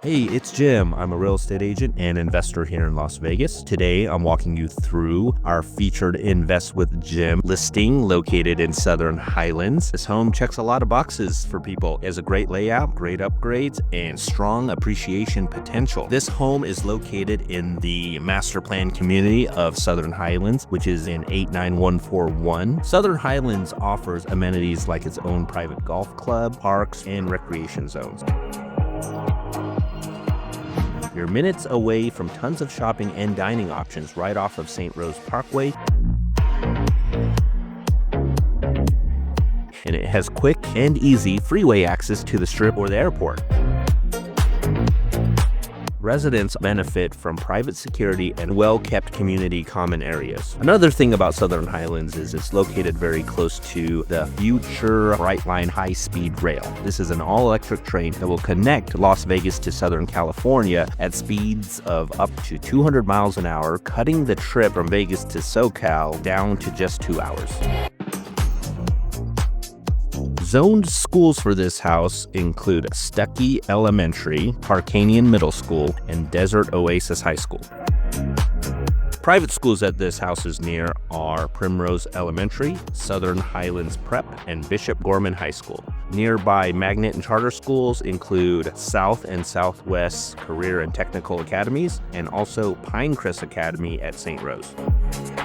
Hey, it's Jim. I'm a real estate agent and investor here in Las Vegas. Today, I'm walking you through our featured Invest with Jim listing located in Southern Highlands. This home checks a lot of boxes for people. It has a great layout, great upgrades, and strong appreciation potential. This home is located in the master plan community of Southern Highlands, which is in 89141. Southern Highlands offers amenities like its own private golf club, parks, and recreation zones. You're minutes away from tons of shopping and dining options right off of St. Rose Parkway. And it has quick and easy freeway access to the Strip or the airport. Residents benefit from private security and well-kept community common areas. Another thing about Southern Highlands is it's located very close to the future Brightline high-speed rail. This is an all-electric train that will connect Las Vegas to Southern California at speeds of up to 200 miles an hour, cutting the trip from Vegas to SoCal down to just 2 hours. Zoned schools for this house include Stuckey Elementary, Parkanian Middle School, and Desert Oasis High School. Private schools that this house is near are Primrose Elementary, Southern Highlands Prep, and Bishop Gorman High School. Nearby magnet and charter schools include South and Southwest Career and Technical Academies, and also Pinecrest Academy at St. Rose.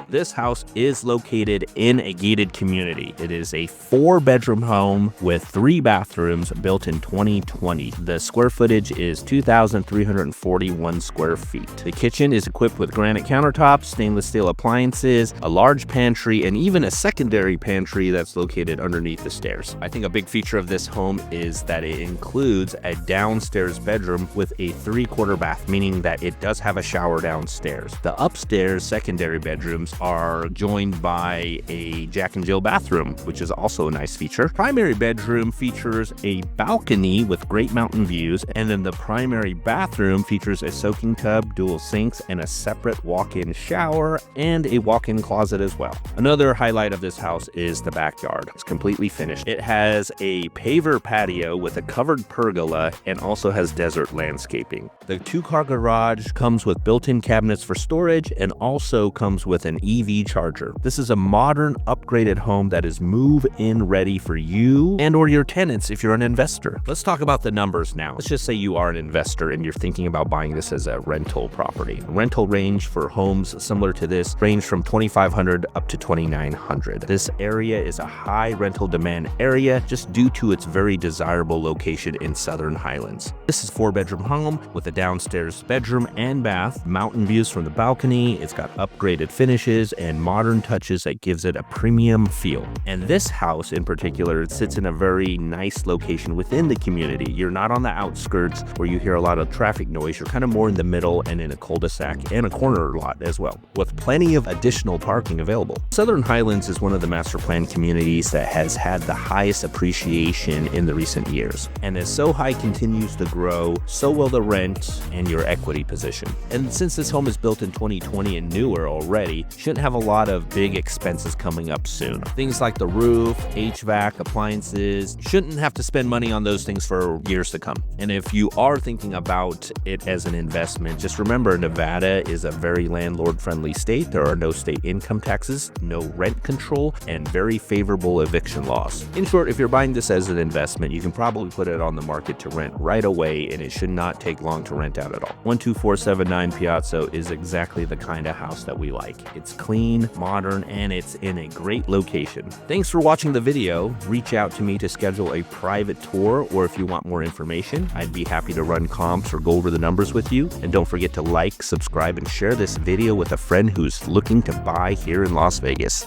This house is located in a gated community. It is a 4-bedroom home with 3 bathrooms built in 2020. The square footage is 2,341 square feet. The kitchen is equipped with granite countertops, stainless steel appliances, a large pantry, and even a secondary pantry that's located underneath the stairs. I think a big feature of this home is that it includes a downstairs bedroom with a 3/4 bath, meaning that it does have a shower downstairs. The upstairs secondary bedrooms are joined by a Jack and Jill bathroom, which is also a nice feature. Primary bedroom features a balcony with great mountain views, and then the primary bathroom features a soaking tub, dual sinks, and a separate walk-in shower and a walk-in closet as well. Another highlight of this house is the backyard. It's completely finished. It has a paver patio with a covered pergola and also has desert landscaping. The 2-car garage comes with built-in cabinets for storage and also comes with an EV charger. This is a modern, upgraded home that is move-in ready for you and or your tenants if you're an investor. Let's talk about the numbers now. Let's just say you are an investor and you're thinking about buying this as a rental property. Rental range for homes similar to this range from $2,500 up to $2,900. This area is a high rental demand area just due to its very desirable location in Southern Highlands. This is a 4-bedroom home with a downstairs bedroom and bath, mountain views from the balcony. It's got upgraded finishes and modern touches that gives it a premium feel. And this house in particular, it sits in a very nice location within the community. You're not on the outskirts where you hear a lot of traffic noise. You're kind of more in the middle and in a cul-de-sac and a corner lot as well, with plenty of additional parking available. Southern Highlands is one of the master plan communities that has had the highest appreciation in the recent years. And as SoHi continues to grow, so will the rent and your equity position. And since this home is built in 2020 and newer already, shouldn't have a lot of big expenses coming up soon. Things like the roof, HVAC, appliances, shouldn't have to spend money on those things for years to come. And if you are thinking about it as an investment, just remember Nevada is a very landlord-friendly state. There are no state income taxes, no rent control, and very favorable eviction laws. In short, if you're buying this as an investment, you can probably put it on the market to rent right away, and it should not take long to rent out at all. 12479 Piazzo is exactly the kind of house that we like. It's clean, modern, and it's in a great location. Thanks for watching the video. Reach out to me to schedule a private tour, or if you want more information, I'd be happy to run comps or go over the numbers with you. And don't forget to like, subscribe, and share this video with a friend who's looking to buy here in Las Vegas.